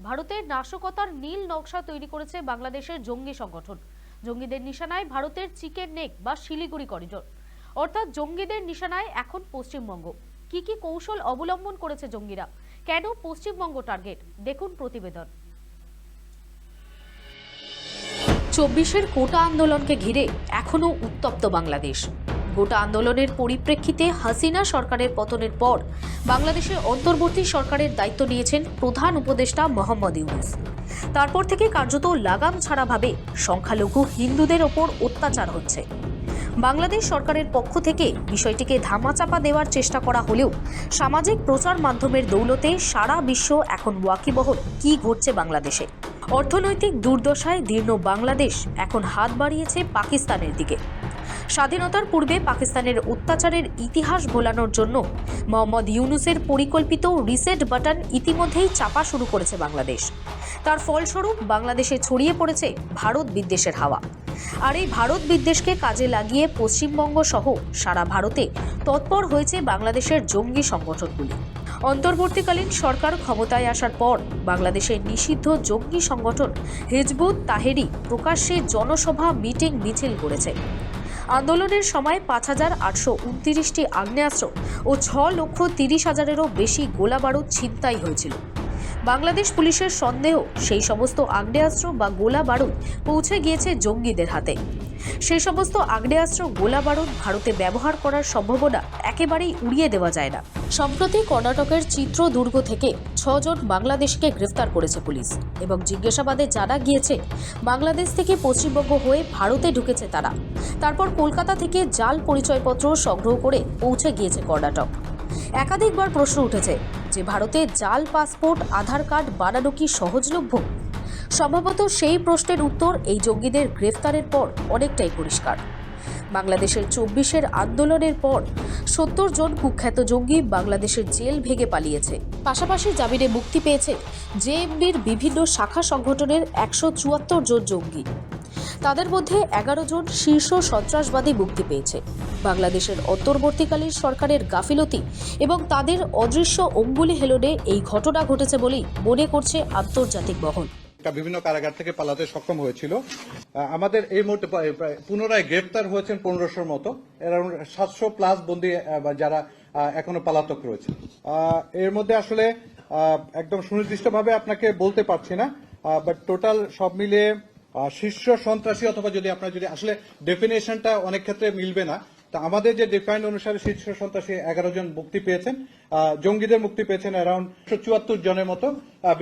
ভারতের নাশকতার নীল নকশা তৈরি করেছে বাংলাদেশের জঙ্গি সংগঠন। জঙ্গিদের নিশানায় ভারতের চিকেন নেক বা শিলিগুড়ি করিডোর, অর্থাৎ জঙ্গিদের নিশানায় এখন পশ্চিমবঙ্গ। কি কি কৌশল অবলম্বন করেছে জঙ্গিরা, কেন পশ্চিমবঙ্গ টার্গেট, দেখুন প্রতিবেদন। 24-এর কোটা আন্দোলনকে ঘিরে এখনো উত্তপ্ত বাংলাদেশ। গোটা আন্দোলনের পরিপ্রেক্ষিতে হাসিনা সরকারের পতনের পর বাংলাদেশে অন্তর্বর্তী সরকারের দায়িত্ব নিয়েছেন প্রধান উপদেষ্টা মোহাম্মদ ইউনূস। তারপর থেকে কার্যত লাগাম ছাড়াভাবে সংখ্যালঘু হিন্দুদের ওপর অত্যাচার হচ্ছে। বাংলাদেশ সরকারের পক্ষ থেকে বিষয়টিকে ধামাচাপা দেওয়ার চেষ্টা করা হলেও সামাজিক প্রচার মাধ্যমের দৌলতে সারা বিশ্ব এখন ওয়াকিবহল কি ঘটছে বাংলাদেশে। অর্থনৈতিক দুর্দশায় দীর্ণ বাংলাদেশ এখন হাত বাড়িয়েছে পাকিস্তানের দিকে। স্বাধীনতার পূর্বে পাকিস্তানের অত্যাচারের ইতিহাস ভোলানোর জন্য মোহাম্মদ ইউনূসের পরিকল্পিত রিসেট বাটন ইতিমধ্যেই চাপা শুরু করেছে বাংলাদেশ। তার ফলস্বরূপ বাংলাদেশে ছড়িয়ে পড়েছে ভারত বিদ্বেষের হাওয়া। আর এই ভারত বিদ্বেষকে কাজে লাগিয়ে পশ্চিমবঙ্গ সহ সারা ভারতে তৎপর হয়েছে বাংলাদেশের জঙ্গি সংগঠনগুলি। অন্তর্বর্তীকালীন সরকার ক্ষমতায় আসার পর বাংলাদেশের নিষিদ্ধ জঙ্গি সংগঠন হিজবুত তাহরির প্রকাশ্যে জনসভা, মিটিং, মিছিল করেছে। আন্দোলনের সময় 5,829টি আগ্নেয়াস্ত্র ও 6,30,000-এরও বেশি গোলাবারুদ ছিনতাই হয়েছিল। বাংলাদেশ পুলিশের সন্দেহ সেই সমস্ত আগ্নেয়াস্ত্র বা গোলা বারুদ পৌঁছে গিয়েছে জঙ্গিদের হাতে। সেই সমস্ত আগ্নেয়াস্ত্র গোলা বারুদ ভারতে ব্যবহার করার সম্ভাবনা একেবারেই উড়িয়ে দেওয়া যায় না। সম্প্রতি কর্ণাটকের চিত্রদুর্গ থেকে 6 জন বাংলাদেশকে গ্রেফতার করেছে পুলিশ এবং জিজ্ঞাসাবাদে জানা গিয়েছে বাংলাদেশ থেকে পশ্চিমবঙ্গ হয়ে ভারতে ঢুকেছে তারা। তারপর কলকাতা থেকে জাল পরিচয়পত্র সংগ্রহ করে পৌঁছে গিয়েছে কর্ণাটক। একাধিকবার প্রশ্ন উঠেছে যে ভারতে জাল পাসপোর্ট, আধার কার্ড বানানো কি সহজলভ্য? সম্ভবত সেই প্রশ্নের উত্তর এই জঙ্গিদের গ্রেফতারের পর অনেকটাই পরিষ্কার। বাংলাদেশের 24-এর আন্দোলনের পর 70 জন কুখ্যাত জঙ্গি বাংলাদেশের জেল ভেঙে পালিয়েছে। পাশাপাশি জামিনে মুক্তি পেয়েছে জেএমবির বিভিন্ন শাখা সংগঠনের 174 জন জঙ্গি। তাদের মধ্যে 11 জন শীর্ষ সন্ত্রাসবাদী মুক্তি পেয়েছে। বাংলাদেশের অন্তর্বর্তীকালীন সরকারের গাফিলতি এবং তাদের অদৃশ্য অঙ্গুলি হেলনে এই ঘটনা ঘটেছে বলেই মনে করছে আন্তর্জাতিক মহল। বিভিন্ন কারাগার থেকে পালাতে সক্ষম হয়েছিল। আমাদের এই মুহূর্তে পুনরায় গ্রেপ্তার হয়েছেন 1500-র মতো, অ্যারাউন্ড 700+ বন্দী যারা এখনো পলাতক রয়েছে। এর মধ্যে আসলে একদম সুনির্দিষ্টভাবে আপনাকে বলতে পারছি না, বাট টোটাল সব মিলিয়ে শীর্ষ সন্ত্রাসী অথবা যদি আপনার যদি আসলে ডেফিনেশনটা অনেক ক্ষেত্রে মিলবে না, তা আমাদের যে ডিফাইন্ড অনুসারে শীর্ষ সন্ত্রাসী 11 জন মুক্তি পেয়েছেন, জঙ্গিদের মুক্তি পেয়েছেন অ্যারাউন্ড 174 জনের মতো,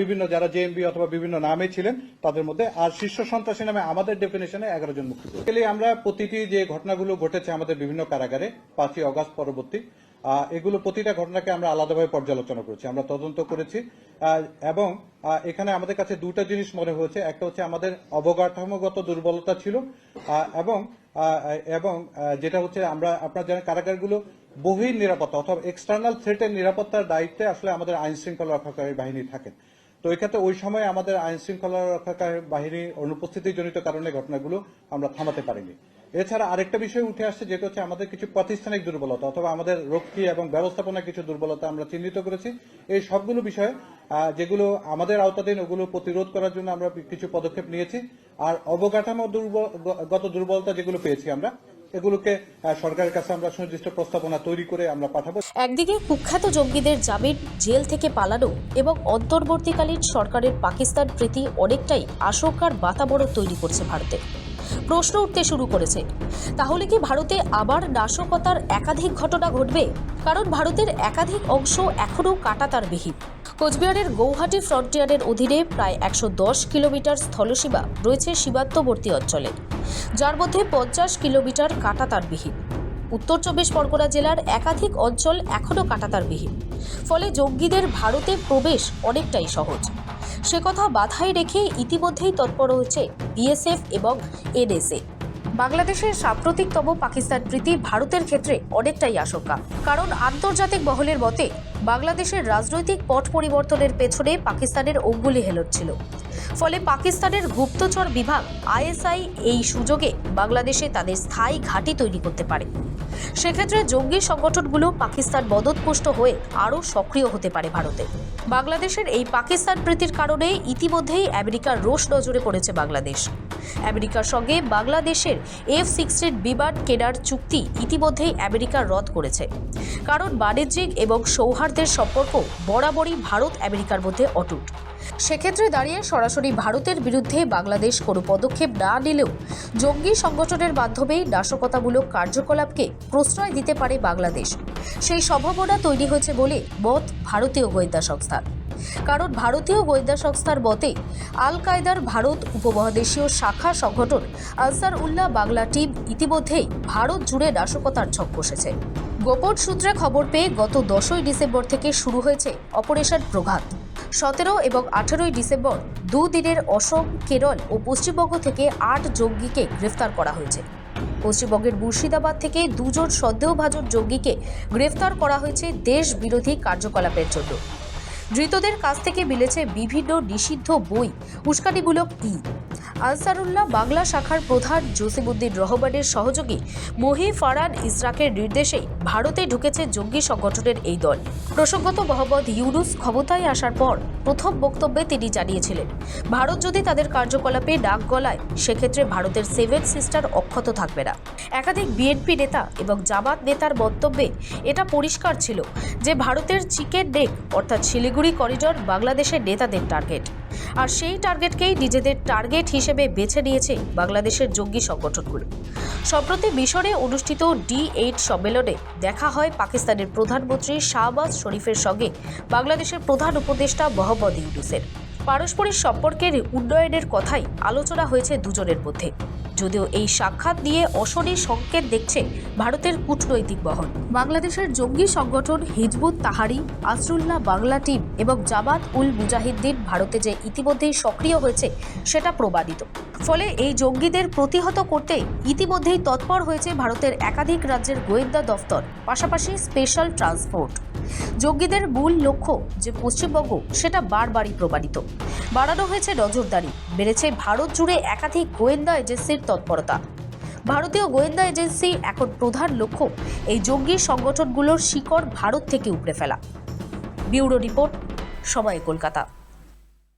বিভিন্ন যারা জেএমবি অথবা বিভিন্ন নামে ছিলেন তাদের মধ্যে। আর শীর্ষ সন্ত্রাসী নামে আমাদের ডেফিনেশনে 11 জন মুক্তি পেয়েছেন। আমরা প্রতিটি যে ঘটনাগুলো ঘটেছে আমাদের বিভিন্ন কারাগারে 5ই অগস্ট পরবর্তী, এগুলো প্রতিটা ঘটনাকে আমরা আলাদাভাবে পর্যালোচনা করেছি, আমরা তদন্ত করেছি এবং এখানে আমাদের কাছে দুটা জিনিস মনে হয়েছে। একটা হচ্ছে আমাদের অবকাঠামোগত দুর্বলতা ছিল এবং যেটা হচ্ছে আপনারা জানেন কারাগারগুলো বহির নিরাপত্তা অথবা এক্সটার্নাল থ্রেটের নিরাপত্তার দায়িত্বে আসলে আমাদের আইন শৃঙ্খলা রক্ষাকারী বাহিনী থাকেন। তো এক্ষেত্রে ওই সময় আমাদের আইন শৃঙ্খলা রক্ষাকারী বাহিনীর অনুপস্থিতিজনিত কারণে ঘটনাগুলো আমরা থামাতে পারিনি। এছাড়া আরেকটা বিষয় উঠে আসছে, যেটা হচ্ছে আমাদের কিছু প্রাতিষ্ঠানিক দুর্বলতা অথবা আমাদের রক্ষী এবং ব্যবস্থাপনার কিছু দুর্বলতা আমরা চিহ্নিত করেছি। এই সবগুলো বিষয়ে যেগুলো আমাদের আওতাধীন ওগুলো প্রতিরোধ করার জন্য আমরা কিছু পদক্ষেপ নিয়েছি। আর অবকাঠামোগত দুর্বলতা যেগুলো পেয়েছি আমরা এগুলোকে সরকারের কাছে আমরা সুনির্দিষ্ট প্রস্তাবনা তৈরি করে আমরা পাঠাবো। একদিকে কুখ্যাত জঙ্গিদের জামিন, জেল থেকে পালানো এবং অন্তর্বর্তীকালীন সরকারের পাকিস্তান প্রীতি অনেকটাই আশঙ্কার বাতাবরণ তৈরি করছে ভারতে। প্রশ্ন উঠতে শুরু করেছে, তাহলে কি ভারতে আবার নাশকতার একাধিক ঘটনা ঘটবে? কারণ ভারতের একাধিক অংশ এখনও কাঁটাতারবিহীন। কোচবিহারের গৌহাটি ফ্রন্টিয়ারের অধীনে প্রায় 110 কিলোমিটার স্থলসীমা রয়েছে সীমান্তবর্তী অঞ্চলে, যার মধ্যে 50 কিলোমিটার কাঁটাতারবিহীন। উত্তর 24 পরগনা জেলার একাধিক অঞ্চল এখনও কাঁটাতারবিহীন, ফলে জঙ্গিদের ভারতে প্রবেশ অনেকটাই সহজ। সে কথা মাথায় রেখে ইতিমধ্যেই তৎপর হয়েছে বিএসএফ এবং এনএসএ। বাংলাদেশের সাম্প্রতিকতম পাকিস্তান প্রীতি ভারতের ক্ষেত্রে অনেকটাই আশঙ্কা, কারণ আন্তর্জাতিক মহলের মতে বাংলাদেশের রাজনৈতিক পট পরিবর্তনের পেছনে পাকিস্তানের অঙ্গুলি হেলন ছিল। ফলে পাকিস্তানের গুপ্তচর বিভাগ আইএসআই এই সুযোগে বাংলাদেশে তাদের স্থায়ী ঘাঁটি তৈরি করতে পারে। সেক্ষেত্রে জঙ্গি সংগঠনগুলো পাকিস্তান মদতপুষ্ট হয়ে আরও সক্রিয় হতে পারে ভারতে। বাংলাদেশের এই পাকিস্তান প্রীতির কারণে ইতিমধ্যেই আমেরিকার রোষ নজরে পড়েছে বাংলাদেশ। আমেরিকার সঙ্গে বাংলাদেশের F-16 বিমান কেনার চুক্তি ইতিমধ্যেই আমেরিকা রদ করেছে, কারণ বাণিজ্যিক এবং সৌহার্দ্যের সম্পর্ক বরাবরই ভারত আমেরিকার মধ্যে অটুট। সেক্ষেত্রে দাঁড়িয়ে সরাসরি ভারতের বিরুদ্ধে বাংলাদেশ কোনো পদক্ষেপ না নিলেও জঙ্গি সংগঠনের মাধ্যমেই নাশকতামূলক কার্যকলাপকে প্রশ্রয় দিতে পারে বাংলাদেশ, সেই সম্ভাবনা তৈরি হয়েছে বলে মত ভারতীয় গোয়েন্দা সংস্থার। কারণ ভারতীয় গোয়েন্দা সংস্থার মতে আল কায়দার ভারত উপমহাদেশীয় শাখা সংগঠন আনসার উল্লাহ বাংলা টিম ইতিমধ্যেই ভারত জুড়ে নাশকতার ছক কষেছে। গোপন সূত্রে খবর পেয়ে গত 10ই ডিসেম্বর থেকে শুরু হয়েছে অপারেশন প্রঘাত। 17 এবং 18ই ডিসেম্বর দুদিনের অসম, কেরল ও পশ্চিমবঙ্গ থেকে 8 জঙ্গিকে গ্রেফতার করা হয়েছে। পশ্চিমবঙ্গের মুর্শিদাবাদ থেকে 2 জন সন্দেহভাজন জঙ্গিকে গ্রেফতার করা হয়েছে দেশ বিরোধী কার্যকলাপের জন্য। ধৃতদের কাছ থেকে মিলেছে বিভিন্ন নিষিদ্ধ বই, উস্কানিমূলক আনসারুল্লাহ বাংলা শাখার প্রধান জসিমউদ্দিন রহমানের সহযোগী মহি ফারহান ইসরাকের নির্দেশেই ভারতে ঢুকেছে জঙ্গি সংগঠনের এই দল। প্রসঙ্গত মোহাম্মদ ইউনুস ক্ষমতায় আসার পর প্রথম বক্তব্যে তিনি জানিয়েছিলেন, ভারত যদি তাদের কার্যকলাপে নাক গলায় সেক্ষেত্রে ভারতের 7 সিস্টার অক্ষত থাকবে না। একাধিক বিএনপি নেতা এবং জামাত নেতার বক্তব্যে এটা পরিষ্কার ছিল যে ভারতের চিকেন নেক অর্থাৎ শিলিগুড়ি করিডর বাংলাদেশের নেতাদের টার্গেট, আর সেই টার্গেটকেই নিজেদের টার্গেট হিসেবে বেছে নিয়েছে বাংলাদেশের জঙ্গি সংগঠনগুলো। সম্প্রতি মিশরে অনুষ্ঠিত D8 সম্মেলনে দেখা হয় পাকিস্তানের প্রধানমন্ত্রী শাহবাজ শরীফের সঙ্গে বাংলাদেশের প্রধান উপদেষ্টা মোহাম্মদ ইউনুসের। পারস্পরিক সম্পর্কের উন্নয়নের কথাই আলোচনা হয়েছে দুজনের মধ্যে, যদিও এই সাক্ষাৎ নিয়ে অশনি সংকেত দেখছে ভারতের কূটনৈতিক মহল। বাংলাদেশের জঙ্গি সংগঠন Hizb ut Tahrir, Ansarullah Bangla team এবং জামাত উল মুজাহিদ্দিন ভারতে যে ইতিমধ্যেই সক্রিয় হয়েছে সেটা প্রমাণিত। ফলে এই জঙ্গিদের প্রতিহত করতে ইতিমধ্যেই তৎপর হয়েছে ভারতের একাধিক রাজ্যের গোয়েন্দা দফতর, পাশাপাশি স্পেশাল ট্রান্সপোর্ট। জঙ্গিদের মূল লক্ষ্য যে পশ্চিমবঙ্গ সেটা বারবারই প্রমাণিত। বাড়ানো হয়েছে নজরদারি, বেড়েছে ভারত জুড়ে একাধিক গোয়েন্দা এজেন্সির তৎপরতা। ভারতীয় গোয়েন্দা এজেন্সি এখন প্রধান লক্ষ্য এই জঙ্গি সংগঠনগুলোর শিকড় ভারত থেকে উপড়ে ফেলা। ব্যুরো রিপোর্ট, সময় কলকাতা।